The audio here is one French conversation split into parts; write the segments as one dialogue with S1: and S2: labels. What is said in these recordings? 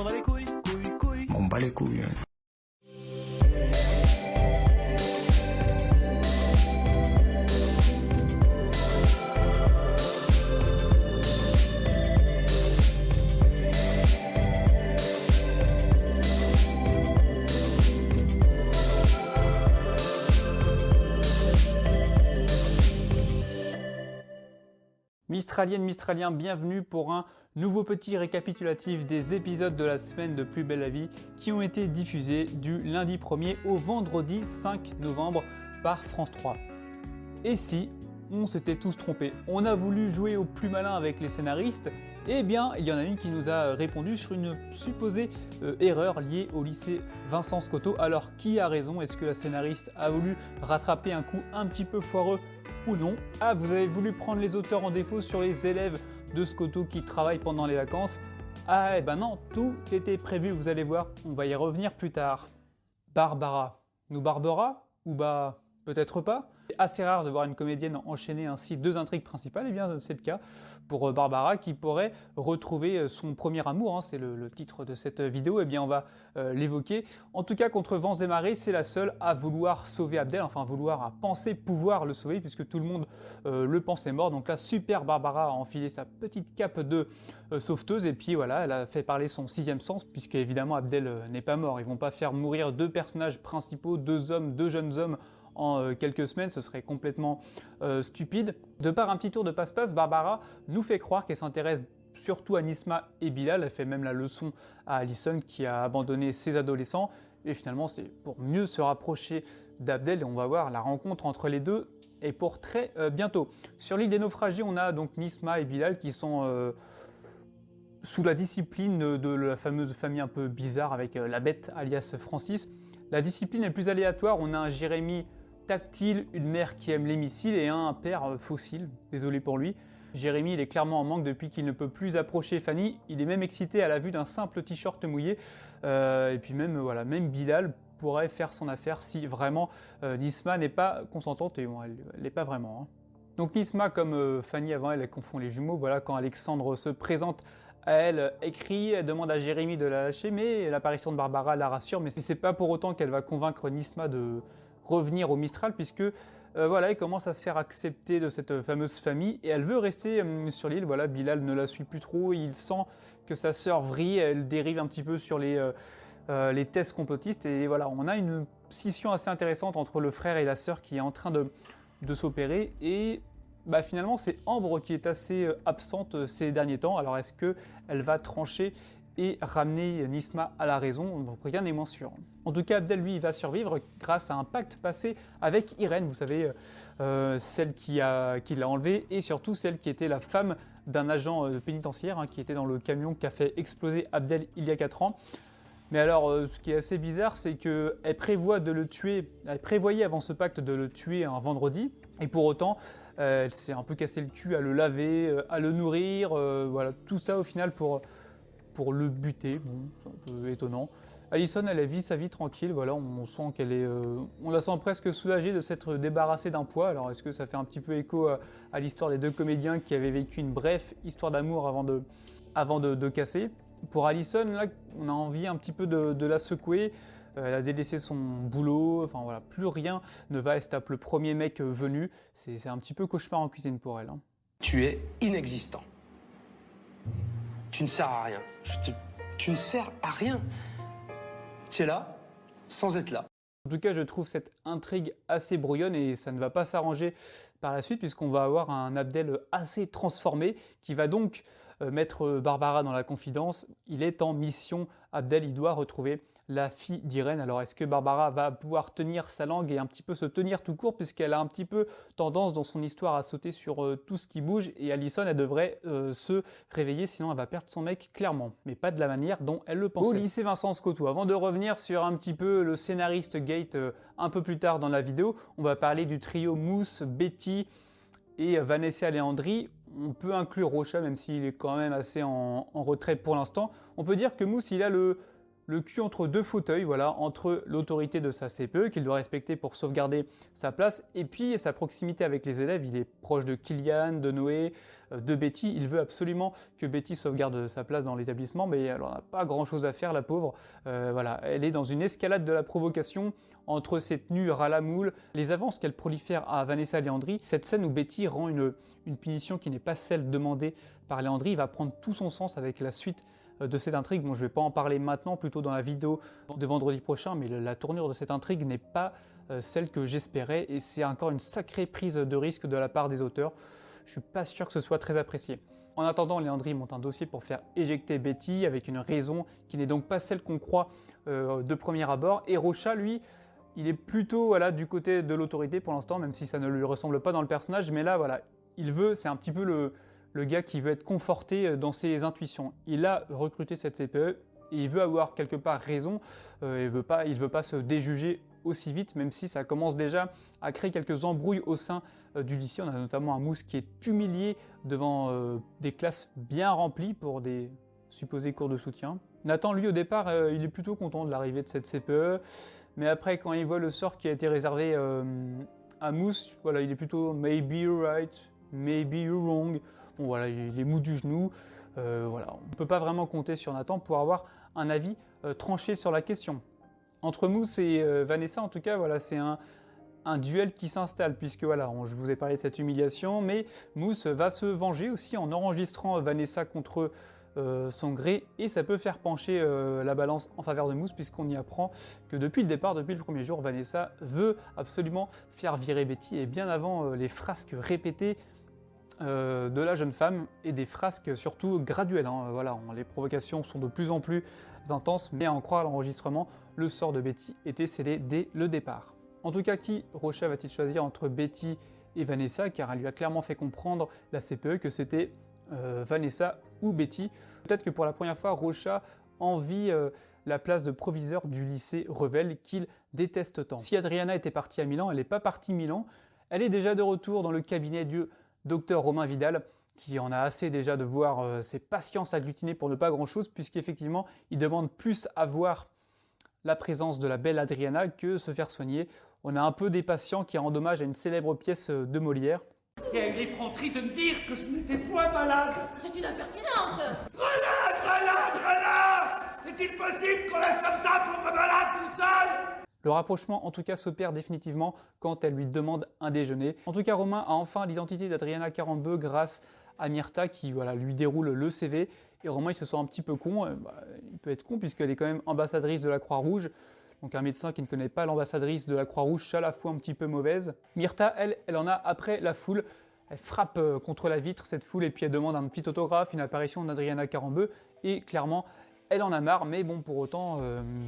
S1: bats les couilles, couilles, couilles.
S2: On bat les couilles.
S3: Mistraliennes, Mistraliens, bienvenue pour un nouveau petit récapitulatif des épisodes de la semaine de Plus belle la vie qui ont été diffusés du lundi 1er au vendredi 5 novembre par France 3. Et si on s'était tous trompés, on a voulu jouer au plus malin avec les scénaristes, eh bien il y en a une qui nous a répondu sur une supposée erreur liée au lycée Vincent Scotto. Alors qui a raison? Est-ce que la scénariste a voulu rattraper un coup un petit peu foireux ou non? Ah, vous avez voulu prendre les auteurs en défaut sur les élèves de Scotto qui travaillent pendant les vacances? Ah, eh ben non, tout était prévu, vous allez voir, on va y revenir plus tard. Barbara. Nous Barbara? Ou bah, peut-être pas? C'est assez rare de voir une comédienne enchaîner ainsi deux intrigues principales, et bien c'est le cas pour Barbara qui pourrait retrouver son premier amour, hein, c'est le titre de cette vidéo, et bien on va l'évoquer. En tout cas, contre vents et marées, c'est la seule à vouloir sauver Abdel, enfin à penser pouvoir le sauver, puisque tout le monde le pensait mort. Donc là, super Barbara a enfilé sa petite cape de sauveteuse, et puis voilà, elle a fait parler son sixième sens, puisque évidemment Abdel n'est pas mort. Ils vont pas faire mourir deux personnages principaux, deux jeunes hommes, en quelques semaines, ce serait complètement stupide. De par un petit tour de passe-passe, Barbara nous fait croire qu'elle s'intéresse surtout à Nisma et Bilal. Elle fait même la leçon à Allison qui a abandonné ses adolescents. Et finalement, c'est pour mieux se rapprocher d'Abdel. Et on va voir la rencontre entre les deux et pour très bientôt. Sur l'île des naufragés, on a donc Nisma et Bilal qui sont sous la discipline de la fameuse famille un peu bizarre avec la bête alias Francis. La discipline est plus aléatoire. On a un Jérémy tactile, une mère qui aime les missiles et un père fossile, désolé pour lui. Jérémy, il est clairement en manque depuis qu'il ne peut plus approcher Fanny, il est même excité à la vue d'un simple t-shirt mouillé, et puis même, voilà, même Bilal pourrait faire son affaire si vraiment Nisma n'est pas consentante, et bon, elle l'est pas vraiment. Hein. Donc Nisma, comme Fanny avant elle confond les jumeaux, voilà, quand Alexandre se présente à elle, écrit, elle demande à Jérémy de la lâcher, mais l'apparition de Barbara la rassure, mais c'est pas pour autant qu'elle va convaincre Nisma de revenir au Mistral, puisque voilà, elle commence à se faire accepter de cette fameuse famille et elle veut rester sur l'île. Voilà, Bilal ne la suit plus trop, il sent que sa sœur vrille, elle dérive un petit peu sur les thèses complotistes et voilà, on a une scission assez intéressante entre le frère et la sœur qui est en train de s'opérer et bah, finalement c'est Ambre qui est assez absente ces derniers temps. Alors est-ce qu'elle va trancher et ramener Nisma à la raison? Donc rien n'est moins sûr. En tout cas, Abdel, lui, il va survivre grâce à un pacte passé avec Irène, vous savez, celle qui l'a enlevé, et surtout celle qui était la femme d'un agent pénitentiaire, hein, qui était dans le camion qui a fait exploser Abdel il y a 4 ans. Mais alors, ce qui est assez bizarre, c'est qu'elle prévoit de le tuer, elle prévoyait avant ce pacte de le tuer un vendredi, et pour autant, elle s'est un peu cassé le cul à le laver, à le nourrir, voilà, tout ça au final pour le buter, bon, c'est un peu étonnant. Allison, elle vit sa vie tranquille, voilà, on sent qu'elle est, on la sent presque soulagée de s'être débarrassée d'un poids. Alors est-ce que ça fait un petit peu écho à l'histoire des deux comédiens qui avaient vécu une brève histoire d'amour avant de casser? Pour Allison, là, on a envie un petit peu de la secouer. Elle a délaissé son boulot, enfin voilà, plus rien ne va, elle se tape le premier mec venu. C'est un petit peu cauchemar en cuisine pour elle. Hein.
S4: Tu es inexistant. Tu ne sers à rien. Tu ne sers à rien. Tu es là, sans être là.
S3: En tout cas, je trouve cette intrigue assez brouillonne et ça ne va pas s'arranger par la suite puisqu'on va avoir un Abdel assez transformé qui va donc mettre Barbara dans la confidence. Il est en mission, Abdel, il doit retrouver la fille d'Irène. Alors est-ce que Barbara va pouvoir tenir sa langue et un petit peu se tenir tout court puisqu'elle a un petit peu tendance dans son histoire à sauter sur tout ce qui bouge et Allison, elle devrait se réveiller sinon elle va perdre son mec clairement, mais pas de la manière dont elle le pensait. Au lycée Vincent Scotto, avant de revenir sur un petit peu le scénariste Gate un peu plus tard dans la vidéo, on va parler du trio Mousse, Betty et Vanessa Leandri. On peut inclure Rocha même s'il est quand même assez en retrait pour l'instant. On peut dire que Mousse il a le le cul entre deux fauteuils, voilà, entre l'autorité de sa CPE qu'il doit respecter pour sauvegarder sa place et puis sa proximité avec les élèves. Il est proche de Kylian, de Noé, de Betty. Il veut absolument que Betty sauvegarde sa place dans l'établissement, mais elle n'en a pas grand-chose à faire, la pauvre. Voilà, elle est dans une escalade de la provocation entre ses tenues ras la moule, les avances qu'elle prolifère à Vanessa Leandri. Cette scène où Betty rend une punition qui n'est pas celle demandée par Leandri va prendre tout son sens avec la suite de cette intrigue. Bon, je ne vais pas en parler maintenant, plutôt dans la vidéo de vendredi prochain, mais la tournure de cette intrigue n'est pas celle que j'espérais et c'est encore une sacrée prise de risque de la part des auteurs. Je ne suis pas sûr que ce soit très apprécié. En attendant, Leandri monte un dossier pour faire éjecter Betty avec une raison qui n'est donc pas celle qu'on croit de premier abord. Et Rocha, lui, il est plutôt voilà, du côté de l'autorité pour l'instant, même si ça ne lui ressemble pas dans le personnage. Mais là, voilà, c'est un petit peu le gars qui veut être conforté dans ses intuitions. Il a recruté cette CPE et il veut avoir quelque part raison. Il ne veut pas se déjuger aussi vite, même si ça commence déjà à créer quelques embrouilles au sein du lycée. On a notamment un Mousse qui est humilié devant des classes bien remplies pour des supposés cours de soutien. Nathan, lui, au départ, il est plutôt content de l'arrivée de cette CPE, mais après, quand il voit le sort qui a été réservé à Mousse, voilà, il est plutôt « maybe you're right, maybe you're wrong ». Bon, voilà, il est mou du genou. Voilà, on ne peut pas vraiment compter sur Nathan pour avoir un avis tranché sur la question. Entre Mousse et Vanessa, en tout cas, voilà, c'est un duel qui s'installe, puisque voilà, je vous ai parlé de cette humiliation, mais Mousse va se venger aussi en enregistrant Vanessa contre son gré, et ça peut faire pencher la balance en faveur de Mousse, puisqu'on y apprend que depuis le départ, depuis le premier jour, Vanessa veut absolument faire virer Betty, et bien avant les frasques répétées de la jeune femme, et des frasques surtout graduelles. Voilà, les provocations sont de plus en plus intenses, mais à en croire l'enregistrement, le sort de Betty était scellé dès le départ. En tout cas, qui Rocha va-t-il choisir entre Betty et Vanessa, car elle lui a clairement fait comprendre, la CPE, que c'était Vanessa ou Betty. Peut-être que pour la première fois, Rocha envie la place de proviseur du lycée Revel qu'il déteste tant. Si Adriana était partie à Milan, elle n'est pas partie à Milan, elle est déjà de retour dans le cabinet du docteur Romain Vidal, qui en a assez déjà de voir ses patients s'agglutiner pour ne pas grand-chose, puisqu'effectivement, il demande plus à voir la présence de la belle Adriana que se faire soigner. On a un peu des patients qui rendent hommage à une célèbre pièce de Molière.
S1: Il y a eu l'effronterie de me dire que je n'étais point malade.
S2: C'est une impertinente.
S1: Grenade! Est-il possible qu'on laisse comme ça pauvre malade tout seul?
S3: Le rapprochement, en tout cas, s'opère définitivement quand elle lui demande un déjeuner. En tout cas, Romain a enfin l'identité d'Adriana Carambeu grâce à Myrtha qui lui déroule le CV. Et Romain, il se sent un petit peu con. Il peut être con puisqu'elle est quand même ambassadrice de la Croix-Rouge. Donc un médecin qui ne connaît pas l'ambassadrice de la Croix-Rouge, à la fois un petit peu mauvaise. Myrtha, elle en a après la foule. Elle frappe contre la vitre, cette foule, et puis elle demande un petit autographe, une apparition d'Adriana Carambeu. Et clairement, elle en a marre, mais bon, pour autant,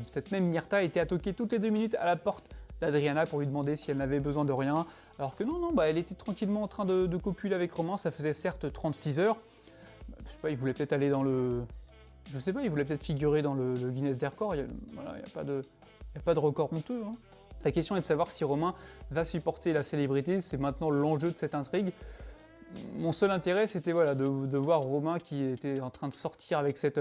S3: cette même Myrtha était à toquer toutes les 2 minutes à la porte d'Adriana pour lui demander si elle n'avait besoin de rien. Alors que non, elle était tranquillement en train de copuler avec Romain. Ça faisait certes 36 heures. Je sais pas, il voulait peut-être aller dans le... Je sais pas, il voulait peut-être figurer dans le Guinness des records. Il n'y a pas de record honteux. La question est de savoir si Romain va supporter la célébrité. C'est maintenant l'enjeu de cette intrigue. Mon seul intérêt, c'était de voir Romain qui était en train de sortir avec cette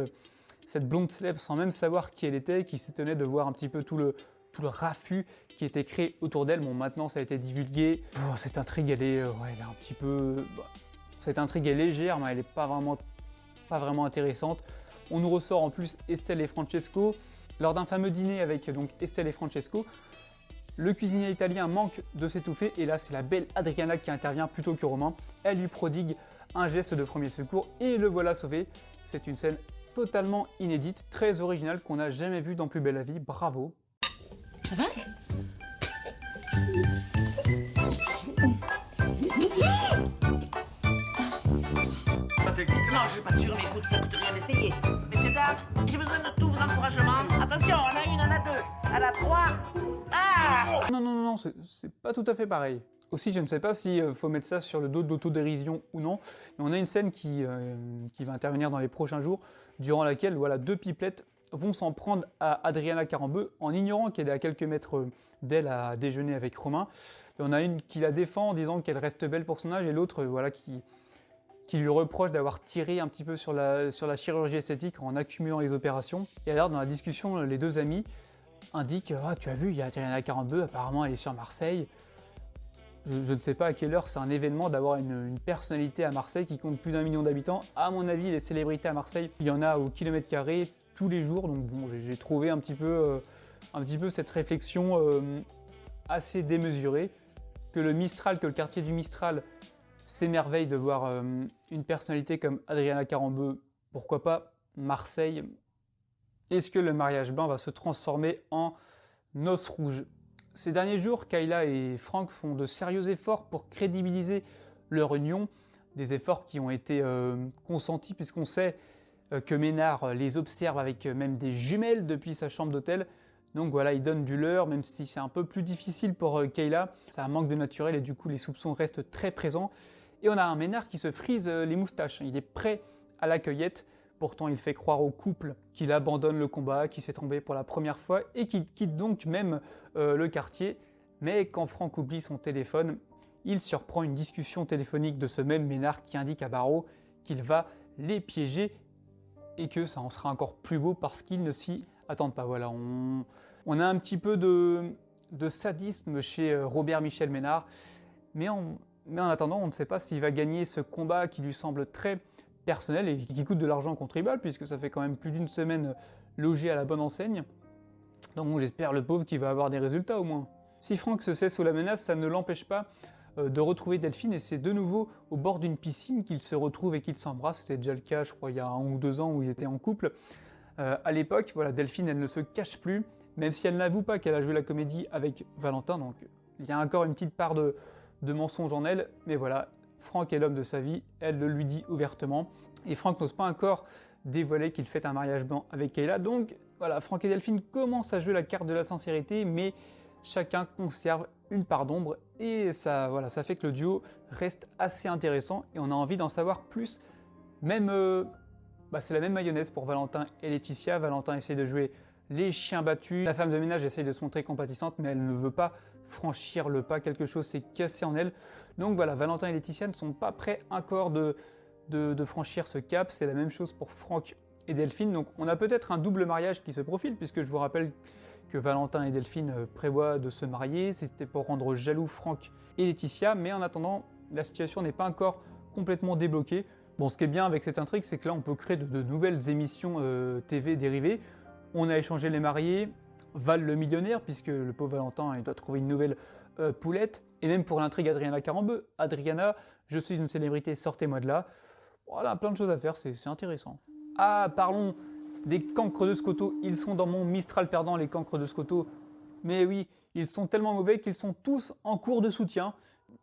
S3: blonde célèbre sans même savoir qui elle était, qui s'étonnait de voir un petit peu tout le raffut qui était créé autour d'elle. Bon, maintenant, ça a été divulgué. Cette intrigue, elle est un petit peu... cette intrigue est légère, mais elle n'est pas vraiment intéressante. On nous ressort en plus Estelle et Francesco. Lors d'un fameux dîner avec donc Estelle et Francesco, le cuisinier italien manque de s'étouffer et là c'est la belle Adriana qui intervient plutôt que Romain. Elle lui prodigue un geste de premier secours et le voilà sauvé. C'est une scène totalement inédite, très originale qu'on n'a jamais vue dans Plus belle la vie. Bravo.
S2: Ça va?
S5: Non, je suis pas sûr, mais écoute, ça coûte rien d'essayer. Messieurs, dames, j'ai besoin de tous vos encouragements. Attention, on a une, on a deux, on a trois. Ah!
S3: Non, c'est pas tout à fait pareil. Aussi, je ne sais pas s'il faut mettre ça sur le dos d'autodérision ou non, mais on a une scène qui va intervenir dans les prochains jours, durant laquelle 2 pipelettes vont s'en prendre à Adriana Carambeu en ignorant qu'elle est à quelques mètres d'elle à déjeuner avec Romain. Il y en a une qui la défend en disant qu'elle reste belle pour son âge et l'autre qui qui lui reproche d'avoir tiré un petit peu sur la chirurgie esthétique en accumulant les opérations. Et alors dans la discussion, les deux amis indiquent « Ah, tu as vu, il y a Adriana Carambeu, apparemment elle est sur Marseille ». Je ne sais pas à quelle heure c'est un événement d'avoir une personnalité à Marseille qui compte plus d'1 million d'habitants. À mon avis, les célébrités à Marseille, il y en a au kilomètre carré tous les jours. Donc bon, j'ai trouvé un petit peu cette réflexion assez démesurée. Que le quartier du Mistral s'émerveille de voir une personnalité comme Adriana Carambeu. Pourquoi pas Marseille? Est-ce que le mariage blanc va se transformer en noces rouges? Ces derniers jours, Kayla et Franck font de sérieux efforts pour crédibiliser leur union, des efforts qui ont été consentis puisqu'on sait que Ménard les observe avec même des jumelles depuis sa chambre d'hôtel. Donc voilà, il donne du leurre, même si c'est un peu plus difficile pour Kayla. Ça manque de naturel et du coup les soupçons restent très présents. Et on a un Ménard qui se frise les moustaches, il est prêt à la cueillette. Pourtant, il fait croire au couple qu'il abandonne le combat, qu'il s'est trompé pour la première fois et qu'il quitte donc même le quartier. Mais quand Franck oublie son téléphone, il surprend une discussion téléphonique de ce même Ménard qui indique à Barreau qu'il va les piéger et que ça en sera encore plus beau parce qu'ils ne s'y attendent pas. Voilà, on a un petit peu de sadisme chez Robert Michel Ménard, mais en attendant, on ne sait pas s'il va gagner ce combat qui lui semble très personnel et qui coûte de l'argent contribuable puisque ça fait quand même plus d'une semaine logé à la bonne enseigne. Donc bon, j'espère le pauvre qu'il va avoir des résultats au moins. Si Franck se sait sous la menace, ça ne l'empêche pas de retrouver Delphine et c'est de nouveau au bord d'une piscine qu'ils se retrouvent et qu'ils s'embrassent. C'était déjà le cas, je crois, il y a 1 ou 2 ans où ils étaient en couple. À l'époque, voilà, Delphine, elle ne se cache plus, même si elle n'avoue pas qu'elle a joué la comédie avec Valentin, donc il y a encore une petite part de mensonge en elle, mais voilà, Franck est l'homme de sa vie, elle le lui dit ouvertement, et Franck n'ose pas encore dévoiler qu'il fait un mariage blanc avec Kayla, donc voilà, Franck et Delphine commencent à jouer la carte de la sincérité, mais chacun conserve une part d'ombre, et ça, voilà, ça fait que le duo reste assez intéressant, et on a envie d'en savoir plus, même, c'est la même mayonnaise pour Valentin et Laetitia. Valentin essaie de jouer les chiens battus, la femme de ménage essaye de se montrer compatissante, mais elle ne veut pas franchir le pas, quelque chose s'est cassé en elle. Donc voilà, Valentin et Laetitia ne sont pas prêts encore de franchir ce cap, c'est la même chose pour Franck et Delphine. Donc on a peut-être un double mariage qui se profile, puisque je vous rappelle que Valentin et Delphine prévoient de se marier, c'était pour rendre jaloux Franck et Laetitia, mais en attendant, la situation n'est pas encore complètement débloquée. Bon, ce qui est bien avec cette intrigue, c'est que là on peut créer de nouvelles émissions TV dérivées. On a échangé les mariés, Val le millionnaire, puisque le pauvre Valentin il doit trouver une nouvelle poulette. Et même pour l'intrigue Adriana Carambeu, Adriana, je suis une célébrité, sortez-moi de là. Voilà, plein de choses à faire, c'est intéressant. Ah, parlons des cancres de Scoto. Ils sont dans mon Mistral perdant, les cancres de Scoto. Mais oui, ils sont tellement mauvais qu'ils sont tous en cours de soutien.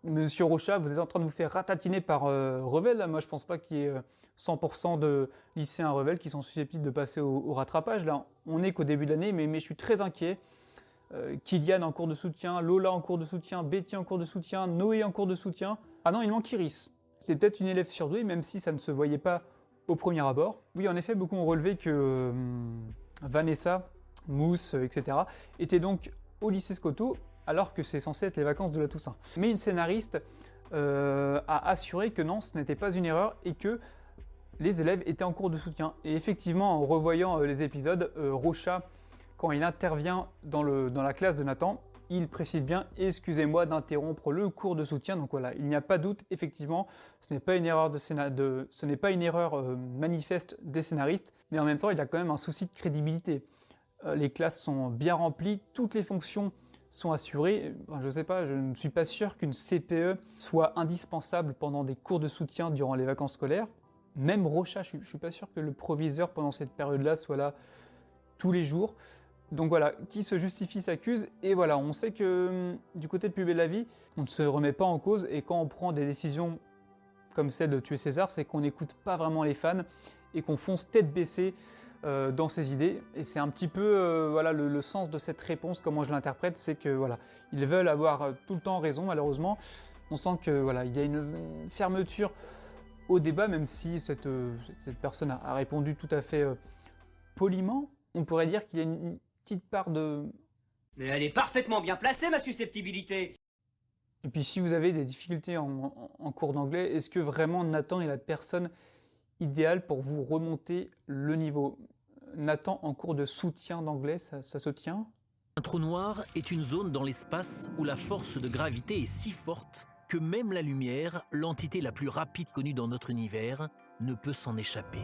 S3: Monsieur Rochat, vous êtes en train de vous faire ratatiner par Revel. Moi, je pense pas qu'il y ait 100% de lycéens Revel qui sont susceptibles de passer au rattrapage. Là, on n'est qu'au début de l'année, mais je suis très inquiet. Kylian en cours de soutien, Lola en cours de soutien, Betty en cours de soutien, Noé en cours de soutien. Ah non, il manque Iris. C'est peut-être une élève surdouée, même si ça ne se voyait pas au premier abord. Oui, en effet, beaucoup ont relevé que Vanessa, Mousse, etc. étaient donc au lycée Scoto, alors que c'est censé être les vacances de la Toussaint. Mais une scénariste a assuré que non, ce n'était pas une erreur et que les élèves étaient en cours de soutien. Et effectivement, en revoyant les épisodes, Rochat, quand il intervient dans la classe de Nathan, il précise bien « Excusez-moi d'interrompre le cours de soutien ». Donc voilà, il n'y a pas de doute, effectivement, ce n'est pas une erreur, manifeste des scénaristes, mais en même temps, il y a quand même un souci de crédibilité. Les classes sont bien remplies, toutes les fonctions sont assurées. Enfin, je sais pas, je ne suis pas sûr qu'une CPE soit indispensable pendant des cours de soutien durant les vacances scolaires. Même Rochat, je ne suis pas sûr que le proviseur pendant cette période-là soit là tous les jours. Donc voilà, qui se justifie s'accuse, et voilà, on sait que du côté de Plus belle la vie, on ne se remet pas en cause, et quand on prend des décisions comme celle de tuer César, c'est qu'on n'écoute pas vraiment les fans, et qu'on fonce tête baissée dans ses idées, et c'est un petit peu voilà, le sens de cette réponse, comment je l'interprète, c'est que voilà, ils veulent avoir tout le temps raison, malheureusement. On sent que voilà, il y a une fermeture au débat, même si cette personne a répondu tout à fait poliment. On pourrait dire qu'il y a une petite part de...
S6: Mais elle est parfaitement bien placée, ma susceptibilité.
S3: Et puis si vous avez des difficultés en cours d'anglais, est-ce que vraiment Nathan est la personne idéale pour vous remonter le niveau? Nathan en cours de soutien d'anglais, ça se tient?
S6: Un trou noir est une zone dans l'espace où la force de gravité est si forte que même la lumière, l'entité la plus rapide connue dans notre univers, ne peut s'en échapper.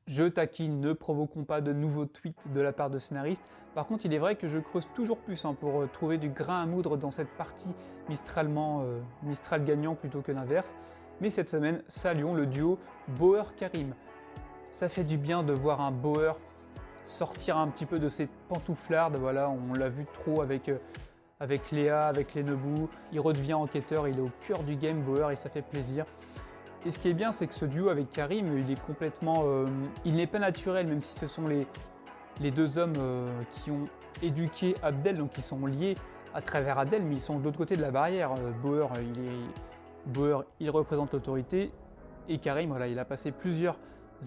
S3: Je taquine, ne provoquons pas de nouveaux tweets de la part de scénaristes. Par contre, il est vrai que je creuse toujours plus pour trouver du grain à moudre dans cette partie Mistral gagnant plutôt que l'inverse. Mais cette semaine, saluons le duo Bauer-Karim. Ça fait du bien de voir un Bauer sortir un petit peu de ses pantouflardes. Voilà, on l'a vu trop avec Léa, avec Lenebou. Il redevient enquêteur, il est au cœur du game, Bauer, et ça fait plaisir. Et ce qui est bien, c'est que ce duo avec Karim, il est complètement... il n'est pas naturel, même si ce sont les deux hommes qui ont éduqué Abdel, donc ils sont liés à travers Abdel, mais ils sont de l'autre côté de la barrière. Bauer, il représente l'autorité, et Karim, voilà, il a passé plusieurs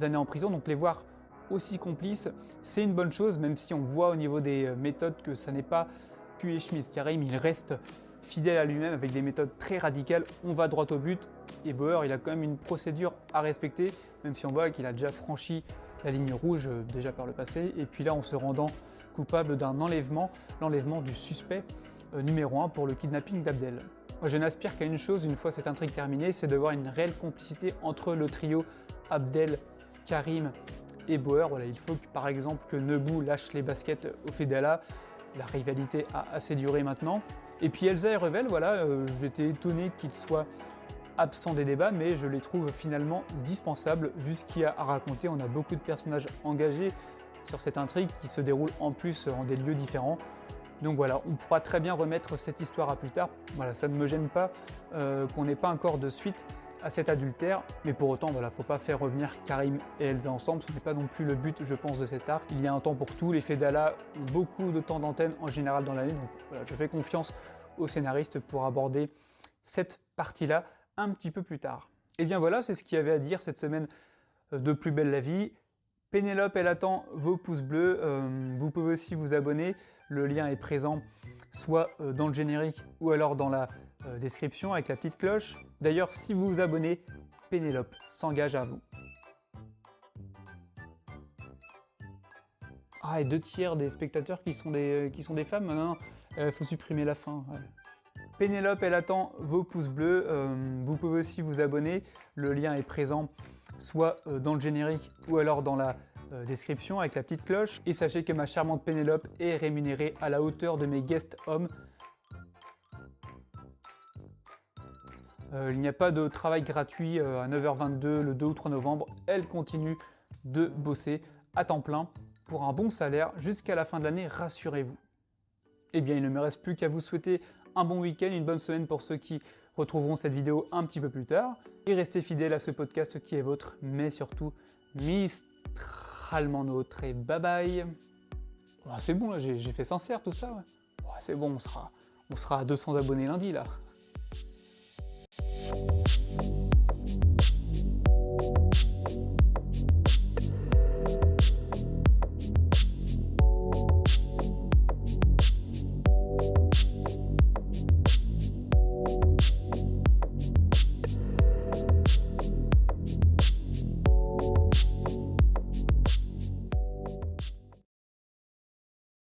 S3: années en prison, donc les voir aussi complices, c'est une bonne chose, même si on voit au niveau des méthodes que ça n'est pas tuer Schmitt. Karim, il reste fidèle à lui-même avec des méthodes très radicales, on va droit au but, et Bauer, il a quand même une procédure à respecter, même si on voit qu'il a déjà franchi la ligne rouge déjà par le passé, et puis là, en se rendant coupable d'un enlèvement, l'enlèvement du suspect numéro 1 pour le kidnapping d'Abdel. Moi, je n'aspire qu'à une chose, une fois cette intrigue terminée, c'est de voir une réelle complicité entre le trio Abdel, Karim et Bauer. Voilà, il faut que, par exemple que Nebou lâche les baskets au Fedala. La rivalité a assez duré maintenant. Et puis Elsa et Revel, voilà, j'étais étonné qu'ils soient absents des débats, mais je les trouve finalement dispensables vu ce qu'il y a à raconter. On a beaucoup de personnages engagés sur cette intrigue qui se déroule en plus en des lieux différents. Donc voilà, on pourra très bien remettre cette histoire à plus tard. Voilà, ça ne me gêne pas qu'on n'ait pas encore de suite à cet adultère, mais pour autant, voilà, faut pas faire revenir Karim et Elsa ensemble, ce n'est pas non plus le but, je pense, de cet arc. Il y a un temps pour tout, les Fedala ont beaucoup de temps d'antenne en général dans l'année, donc voilà, je fais confiance aux scénaristes pour aborder cette partie-là un petit peu plus tard. Et bien voilà, c'est ce qu'il y avait à dire cette semaine de Plus belle la vie. Pénélope, elle attend vos pouces bleus, vous pouvez aussi vous abonner, le lien est présent soit dans le générique ou alors dans la description avec la petite cloche. D'ailleurs, si vous vous abonnez, Pénélope s'engage à vous. Ah, et 2/3 des spectateurs qui sont des femmes, non, faut supprimer la fin. Ouais. Pénélope, elle attend vos pouces bleus, vous pouvez aussi vous abonner, le lien est présent soit dans le générique ou alors dans la description avec la petite cloche. Et sachez que ma charmante Pénélope est rémunérée à la hauteur de mes guest hommes. Il n'y a pas de travail gratuit à 9h22 le 2 ou 3 novembre. Elle continue de bosser à temps plein pour un bon salaire jusqu'à la fin de l'année, rassurez-vous. Eh bien, il ne me reste plus qu'à vous souhaiter un bon week-end, une bonne semaine pour ceux qui retrouveront cette vidéo un petit peu plus tard. Et restez fidèles à ce podcast qui est vôtre, mais surtout mistralement nôtre. Et bye bye. Oh, c'est bon, là, j'ai fait sincère tout ça. Ouais. Oh, c'est bon, on sera à 200 abonnés lundi là.